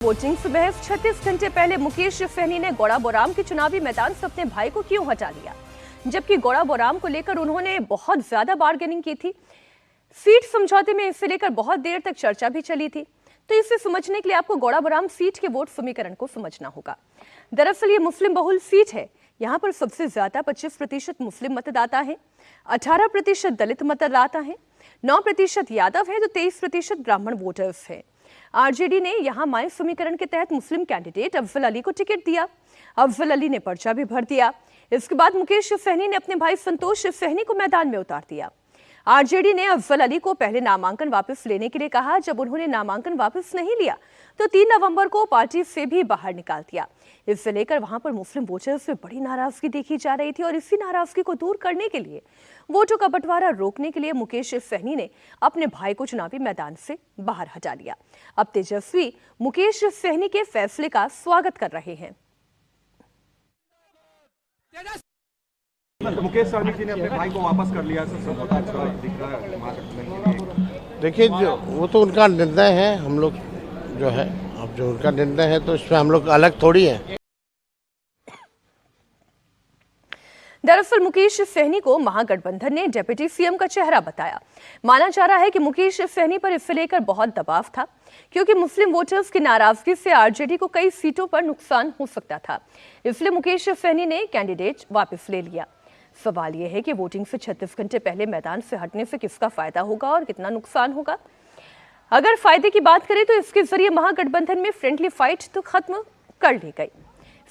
Voting से महज 36 घंटे पहले मुकेश सहनी ने गौड़ाबोराम के चुनावी मैदान से अपने भाई को क्यों हटा लिया, जबकि गौड़ाबोराम को लेकर उन्होंने बहुत ज्यादा बार्गेनिंग की थी। सीट समझौते में इसे लेकर बहुत देर तक चर्चा भी चली थी। तो इसे समझने के लिए आपको गौड़ाबोराम सीट के वोट समीकरण को समझना होगा। दरअसल ये मुस्लिम बहुल सीट है। यहाँ पर सबसे ज्यादा 25% मुस्लिम मतदाता है, 18% दलित मतदाता है, 9% यादव है, तो 23% ब्राह्मण वोटर्स है। आरजेडी ने यहां माय समीकरण के तहत मुस्लिम कैंडिडेट अफजल अली को टिकट दिया। अफजल अली ने पर्चा भी भर दिया। इसके बाद मुकेश सहनी ने अपने भाई संतोष सहनी को मैदान में उतार दिया। आरजेडी ने अफजल अली को पहले नामांकन वापस लेने के लिए कहा। जब उन्होंने नामांकन वापस नहीं लिया तो 3 नवंबर को पार्टी से भी बाहर निकाल दिया। इससे लेकर वहां पर मुस्लिम वोटर्स में बड़ी नाराजगी देखी जा रही थी और इसी नाराजगी को दूर करने के लिए, वोटों का बंटवारा रोकने के लिए मुकेश सहनी ने अपने भाई को चुनावी मैदान से बाहर हटा लिया। अब तेजस्वी मुकेश सहनी के फैसले का स्वागत कर रहे हैं। मुकेश सहनी जी ने अपने भाई को वापस कर लिया। देखिए, वो तो उनका निर्णय है। हम लोग जो है, अब जो उनका निर्णय है तो इसमें हम लोग अलग थोड़ी है। दरअसल मुकेश सहनी को महागठबंधन ने डिप्टी सीएम का चेहरा बताया। माना जा रहा है कि मुकेश सहनी पर इससे लेकर बहुत दबाव था, क्योंकि मुस्लिम वोटर्स की नाराजगी से आरजेडी को कई सीटों पर नुकसान हो सकता था। इसलिए मुकेश सहनी ने कैंडिडेट वापस ले लिया। सवाल यह है कि वोटिंग से 36 घंटे पहले मैदान से हटने से किसका फायदा होगा और कितना नुकसान होगा। अगर फायदे की बात करें तो इसके जरिए महागठबंधन में फ्रेंडली फाइट तो खत्म कर ली गई,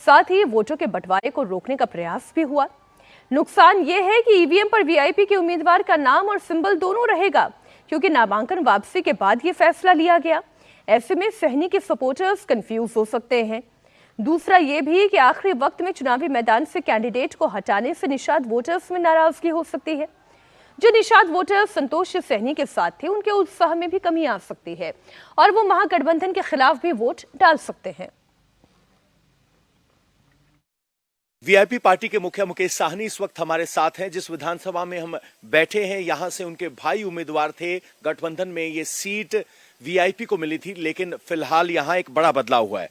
साथ ही वोटों के बंटवारे को रोकने का प्रयास भी हुआ। नुकसान यह है कि ईवीएम पर वीआईपी के उम्मीदवार का नाम और सिंबल दोनों रहेगा, क्योंकि नामांकन वापसी के बाद यह फैसला लिया गया। ऐसे में सहनी के सपोर्टर्स कंफ्यूज हो सकते हैं। दूसरा यह भी कि आखिरी वक्त में चुनावी मैदान से कैंडिडेट को हटाने से निषाद वोटर्स में नाराजगी हो सकती है। जो निषाद वोटर्स संतोष सहनी के साथ थे, उनके उत्साह में भी कमी आ सकती है और वो महागठबंधन के खिलाफ भी वोट डाल सकते हैं। वीआईपी पार्टी के मुखिया मुकेश सहनी इस वक्त हमारे साथ हैं। जिस विधानसभा में हम बैठे हैं, यहां से उनके भाई उम्मीदवार थे। गठबंधन में ये सीट वीआईपी को मिली थी, लेकिन फिलहाल यहां एक बड़ा बदलाव हुआ है।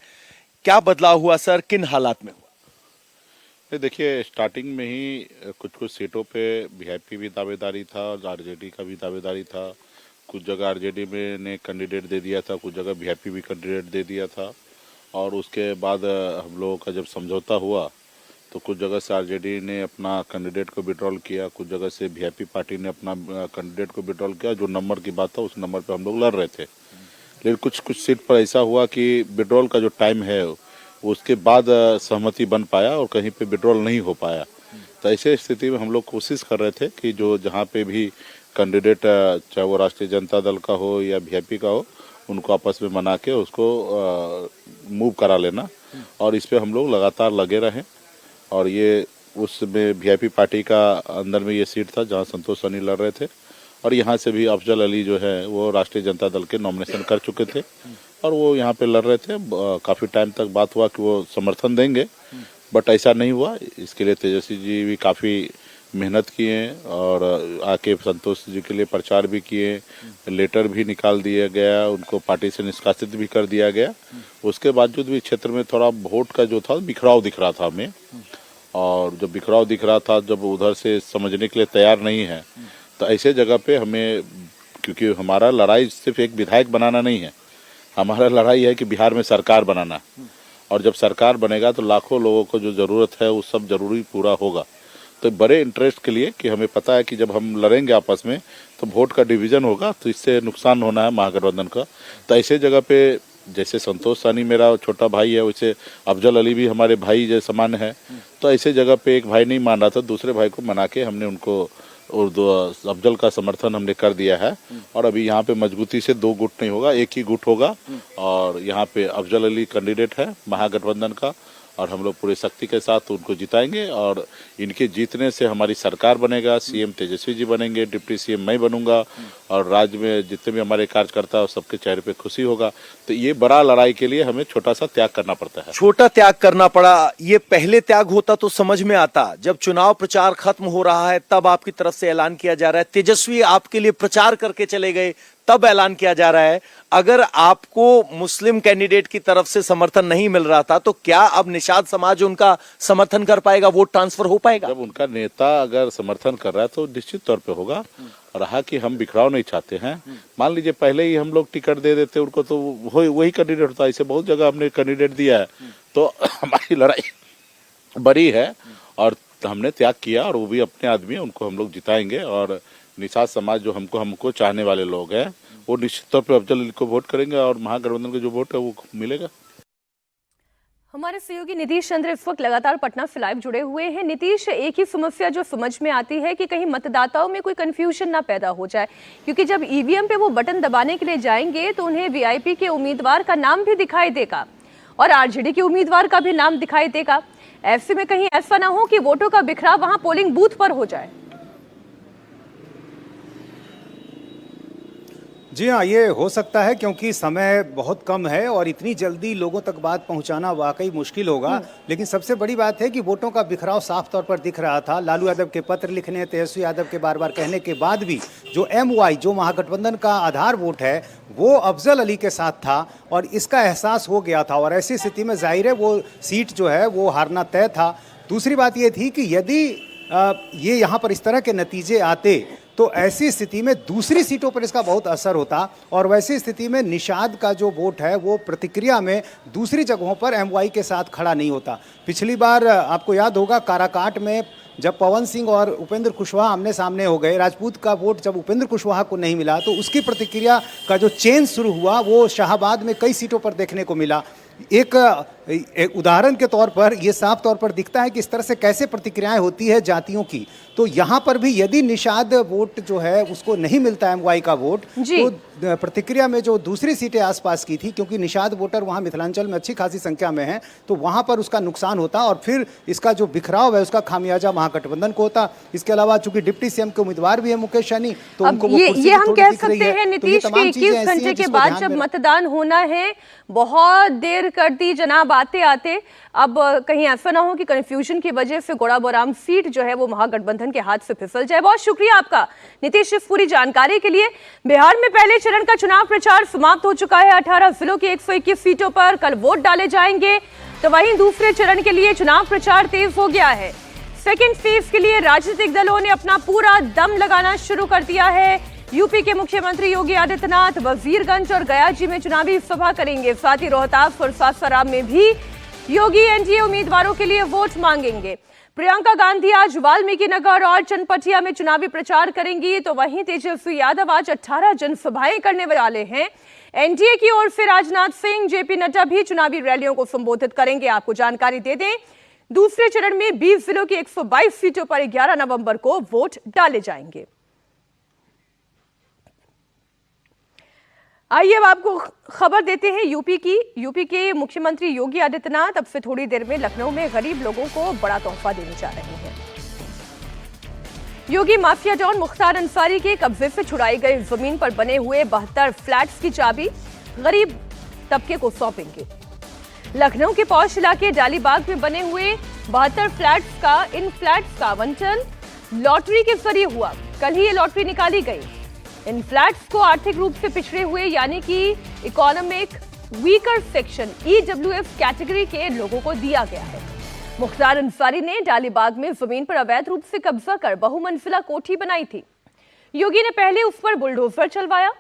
क्या बदलाव हुआ सर, किन हालात में हुआ? देखिए, स्टार्टिंग में ही कुछ सीटों पे वीआईपी भी दावेदारी था और आरजेडी का भी दावेदारी था। कुछ जगह आरजेडी में ने कैंडिडेट दे दिया था, कुछ जगह वीआईपी भी कैंडिडेट दे दिया था। और उसके बाद हम लोगों का जब समझौता हुआ तो कुछ जगह से आरजेडी ने अपना कैंडिडेट को विड्रॉल किया, कुछ जगह से वीआईपी पार्टी ने अपना कैंडिडेट को विड्रॉल किया। जो नंबर की बात था उस नंबर पे हम लोग लड़ रहे थे, लेकिन कुछ सीट पर ऐसा हुआ कि विड्रॉल का जो टाइम है उसके बाद सहमति बन पाया और कहीं पे विड्रॉल नहीं हो पाया। तो ऐसे स्थिति में हम लोग कोशिश कर रहे थे कि जो जहाँ पे भी कैंडिडेट, चाहे वो राष्ट्रीय जनता दल का हो या वीआईपी का हो, उनको आपस में मना के उसको मूव करा लेना। और इस पे हम लोग लगातार लगे रहे। और ये उसमें वीआईपी पार्टी का अंदर में ये सीट था जहाँ संतोष सहनी लड़ रहे थे, और यहाँ से भी अफजल अली जो है वो राष्ट्रीय जनता दल के नॉमिनेशन कर चुके थे और वो यहाँ पे लड़ रहे थे। काफ़ी टाइम तक बात हुआ कि वो समर्थन देंगे, बट ऐसा नहीं हुआ। इसके लिए तेजस्वी जी भी काफ़ी मेहनत किए और आके संतोष जी के लिए प्रचार भी किए, लेटर भी निकाल दिया गया, उनको पार्टी से निष्कासित भी कर दिया गया। उसके बावजूद भी क्षेत्र में थोड़ा वोट का जो था बिखराव दिख रहा था हमें, और जब बिखराव दिख रहा था, जब उधर से समझने के लिए तैयार नहीं है, तो ऐसे जगह पे हमें, क्योंकि हमारा लड़ाई सिर्फ एक विधायक बनाना नहीं है, हमारा लड़ाई है कि बिहार में सरकार बनाना। और जब सरकार बनेगा तो लाखों लोगों को जो ज़रूरत है वो सब जरूरी पूरा होगा। तो बड़े इंटरेस्ट के लिए, कि हमें पता है कि जब हम लड़ेंगे आपस में तो वोट का डिवीजन होगा, तो इससे नुकसान होना है महागठबंधन का। तो ऐसे जगह पे जैसे संतोष सहनी मेरा छोटा भाई है, वैसे अफजल अली भी हमारे भाई जैसे समान है। तो ऐसे जगह पे एक भाई नहीं मान रहा था, दूसरे भाई को मना के हमने उनको और अफजल का समर्थन हमने कर दिया है। और अभी यहाँ पे मजबूती से 2 गुट नहीं होगा, एक ही गुट होगा। और यहाँ पे अफजल अली कैंडिडेट है महागठबंधन का, और हम लोग पूरी शक्ति के साथ उनको जिताएंगे। और इनके जीतने से हमारी सरकार बनेगा, सीएम तेजस्वी जी बनेंगे, डिप्टी सीएम मैं बनूंगा, और राज्य में जितने भी हमारे कार्यकर्ता सबके चेहरे पे खुशी होगा। तो ये बड़ा लड़ाई के लिए हमें छोटा सा त्याग करना पड़ता है। छोटा त्याग करना पड़ा, ये पहले त्याग होता तो समझ में आता। जब चुनाव प्रचार खत्म हो रहा है तब आपकी तरफ से ऐलान किया जा रहा है। तेजस्वी आपके लिए प्रचार करके चले गए, तब ऐलान किया जा रहा है। अगर आपको मुस्लिम कैंडिडेट की तरफ से समर्थन नहीं मिल रहा था तो क्या अब निषाद समाज उनका समर्थन कर पाएगा, वोट ट्रांसफर हो पाएगा? जब उनका नेता अगर समर्थन कर रहा है तो निश्चित तौर पे होगा। रहा कि हम बिखराव नहीं चाहते हैं, मान लीजिए पहले ही हम लोग टिकट दे देते उनको तो वही कैंडिडेट होता। इसे बहुत जगह हमने कैंडिडेट दिया है, तो हमारी लड़ाई बड़ी है और हमने त्याग किया और वो भी अपने आदमी है, उनको हम लोग जिताएंगे। और निषाद समाज जो हमको चाहने वाले लोग हैं वो निश्चित तौर पे अफजल अली को वोट करेंगे और महागठबंधन का जो वोट है वो मिलेगा। हमारे सहयोगी नीतीश चंद्र इस वक्त लगातार पटना से लाइव जुड़े हुए हैं। नीतीश, एक ही समस्या जो समझ में आती है कि कहीं मतदाताओं में कोई कंफ्यूजन ना पैदा हो जाए, क्योंकि जब ईवीएम पे वो बटन दबाने के लिए जाएंगे तो उन्हें वीआईपी के उम्मीदवार का नाम भी दिखाई देगा और आरजेडी के उम्मीदवार का भी नाम दिखाई देगा। ऐसे में कहीं ऐसा ना हो कि वोटों का बिखराव वहां पोलिंग बूथ पर हो जाए। जी हाँ, ये हो सकता है क्योंकि समय बहुत कम है और इतनी जल्दी लोगों तक बात पहुंचाना वाकई मुश्किल होगा। लेकिन सबसे बड़ी बात है कि वोटों का बिखराव साफ तौर पर दिख रहा था। लालू यादव के पत्र लिखने, तेजस्वी यादव के बार बार कहने के बाद भी जो MY, जो महागठबंधन का आधार वोट है, वो अफजल अली के साथ था और इसका एहसास हो गया था और ऐसी स्थिति में जाहिर है वो सीट जो है वो हारना तय था। दूसरी बात ये थी कि यदि ये यहाँ पर इस तरह के नतीजे आते तो ऐसी स्थिति में दूसरी सीटों पर इसका बहुत असर होता और वैसी स्थिति में निषाद का जो वोट है वो प्रतिक्रिया में दूसरी जगहों पर MY के साथ खड़ा नहीं होता। पिछली बार आपको याद होगा काराकाट में जब पवन सिंह और उपेंद्र कुशवाहा आमने सामने हो गए, राजपूत का वोट जब उपेंद्र कुशवाहा को नहीं मिला तो उसकी प्रतिक्रिया का जो चेंज शुरू हुआ वो शाहाबाद में कई सीटों पर देखने को मिला। एक उदाहरण के तौर पर यह साफ तौर पर दिखता है कि इस तरह से कैसे प्रतिक्रियाएं होती है जातियों की। तो यहाँ पर भी यदि निषाद वोट जो है उसको नहीं मिलता MY का वोट, तो प्रतिक्रिया में जो दूसरी सीटें आसपास की थी, क्योंकि निषाद वोटर वहाँ मिथिलांचल में अच्छी खासी संख्या में है, तो वहाँ पर उसका नुकसान होता और फिर इसका जो बिखराव है उसका खामियाजा महागठबंधन को होता। इसके अलावा चूंकि डिप्टी CM के उम्मीदवार भी है मुकेश सहनी, तो उनको ये हम कह सकते हैं नीतीश के 21 घंटे के बाद जब मतदान होना है, बहुत देर कर दी जनाब आते आते। अब कहीं ऐसा ना हो कि कंफ्यूजन की वजह से गोड़ाबोराम सीट जो है वो महागठबंधन के हाथ से फिसल जाए। बहुत शुक्रिया आपका नीतीश इस पूरी जानकारी के लिए। बिहार में पहले चरण का चुनाव प्रचार समाप्त हो चुका है। 18 जिलों की 121 सीटों पर कल वोट डाले जाएंगे, तो वहीं दूसरे चरण के लिए चुनाव प्रचार तेज हो गया है। सेकेंड फेज के लिए राजनीतिक दलों ने अपना पूरा दम लगाना शुरू कर दिया है। यूपी के मुख्यमंत्री योगी आदित्यनाथ वजीरगंज और गयाजी में चुनावी सभा करेंगे। साथ ही रोहतास और सासाराम में भी योगी एनडीए उम्मीदवारों के लिए वोट मांगेंगे। प्रियंका गांधी आज वाल्मीकि नगर और चनपटिया में चुनावी प्रचार करेंगी, तो वहीं तेजस्वी यादव आज 18 जनसभाएं करने वाले हैं। एनडीए की ओर से राजनाथ सिंह, जेपी नड्डा भी चुनावी रैलियों को संबोधित करेंगे। आपको जानकारी दे दें, दूसरे चरण में 20 जिलों की 122 सीटों पर 11 नवंबर को वोट डाले जाएंगे। आइए अब आपको खबर देते हैं यूपी की। यूपी के मुख्यमंत्री योगी आदित्यनाथ अब से थोड़ी देर में लखनऊ में गरीब लोगों को बड़ा तोहफा देने जा रहे हैं। योगी माफिया डॉन मुख्तार अंसारी के कब्जे से छुड़ाई गई जमीन पर बने हुए 72 फ्लैट्स की चाबी गरीब तबके को सौंपेंगे। लखनऊ के पौष इलाके डालीबाग में बने हुए 72 इन फ्लैट्स का आवंटन लॉटरी के जरिए हुआ। कल ही ये लॉटरी निकाली गई। इन फ्लैट्स को आर्थिक रूप से पिछड़े हुए यानी कि economic weaker section EWF category के लोगों को दिया गया है। मुख्तार अंसारी ने डालीबाग में जमीन पर अवैध रूप से कब्जा कर बहुमंजिला कोठी बनाई थी। योगी ने पहले उस पर बुलडोजर चलवाया,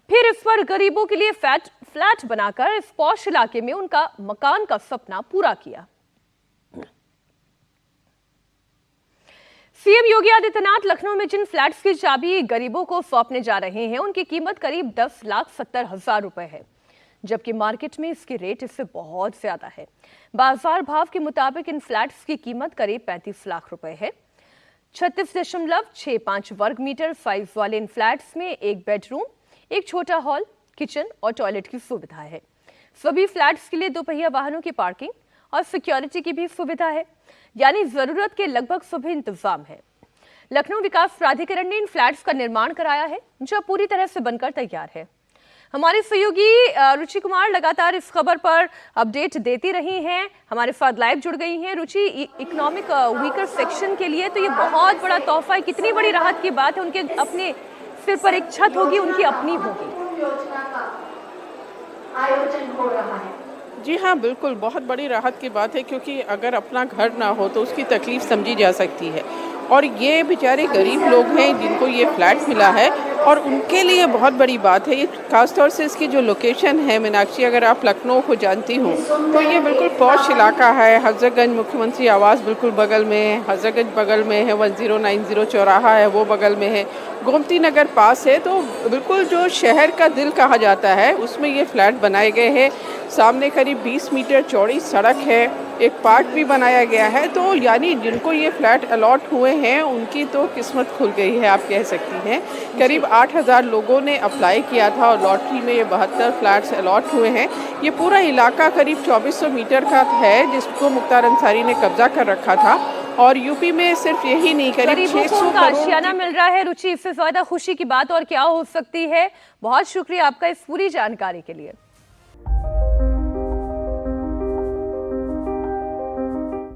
फिर इस पर गरीबों के लिए फ्लैट बनाकर इस पौष इलाके में उनका मकान का सपना पूरा किया। सीएम योगी आदित्यनाथ लखनऊ में जिन फ्लैट्स की चाबी गरीबों को सौंपने जा रहे हैं उनकी कीमत करीब 10,70,000 रुपए है, जबकि मार्केट में इसकी रेट इससे बहुत ज्यादा है। बाजार भाव के मुताबिक इन फ्लैट्स की कीमत करीब 35 लाख रुपए है। 36.65 वर्ग मीटर साइज वाले इन फ्लैट्स में एक बेडरूम, एक छोटा हॉल, किचन और टॉयलेट की सुविधा है। सभी फ्लैट्स के लिए दोपहिया वाहनों की पार्किंग और सिक्योरिटी की भी सुविधा है, यानी जरूरत के लगभग सभी इंतजाम है। लखनऊ विकास प्राधिकरण ने इन फ्लैट्स का निर्माण कराया है, जो पूरी तरह से बनकर तैयार है। हमारे सहयोगी रुचि कुमार लगातार इस खबर पर अपडेट देती रही हैं, हमारे साथ लाइव जुड़ गई हैं। रुचि, इकोनॉमिक वीकर सेक्शन के लिए तो ये बहुत बड़ा तोहफा है, कितनी बड़ी राहत की बात है। उनके अपने सिर पर एक छत होगी, उनकी अपनी होगी। आयोजन हो रहा है। जी हाँ, बिल्कुल बहुत बड़ी राहत की बात है, क्योंकि अगर अपना घर ना हो तो उसकी तकलीफ समझी जा सकती है। और ये बेचारे गरीब लोग हैं जिनको ये फ्लैट मिला है, और उनके लिए बहुत बड़ी बात है ये, खासतौर से इसकी जो लोकेशन है मीनाक्षी, अगर आप लखनऊ को जानती हो तो ये बिल्कुल पॉश इलाका है। हजरतगंज मुख्यमंत्री आवास बिल्कुल बगल में है, हजरतगंज बगल में है, 1090 चौराहा है वो बगल में है, गोमती नगर पास है। तो बिल्कुल जो शहर का दिल कहा जाता है उसमें ये फ्लैट बनाए गए हैं। सामने करीब 20 मीटर चौड़ी सड़क है, एक पार्क भी बनाया गया है। तो यानी जिनको ये फ्लैट अलॉट हुए हैं उनकी तो किस्मत खुल गई है, आप कह सकती हैं। करीब 8000 लोगों ने अप्लाई किया था और लॉटरी में ये 72 फ्लैट्स अलॉट हुए हैं। ये पूरा इलाका करीब 2400 मीटर का है जिसको मुख्तार अंसारी ने कब्जा कर रखा था। और यूपी में सिर्फ यही नहीं, करीब 600 को आशियाना मिल रहा है। रुचि, इससे ज्यादा खुशी की बात और क्या हो सकती है। बहुत शुक्रिया आपका इस पूरी जानकारी के लिए।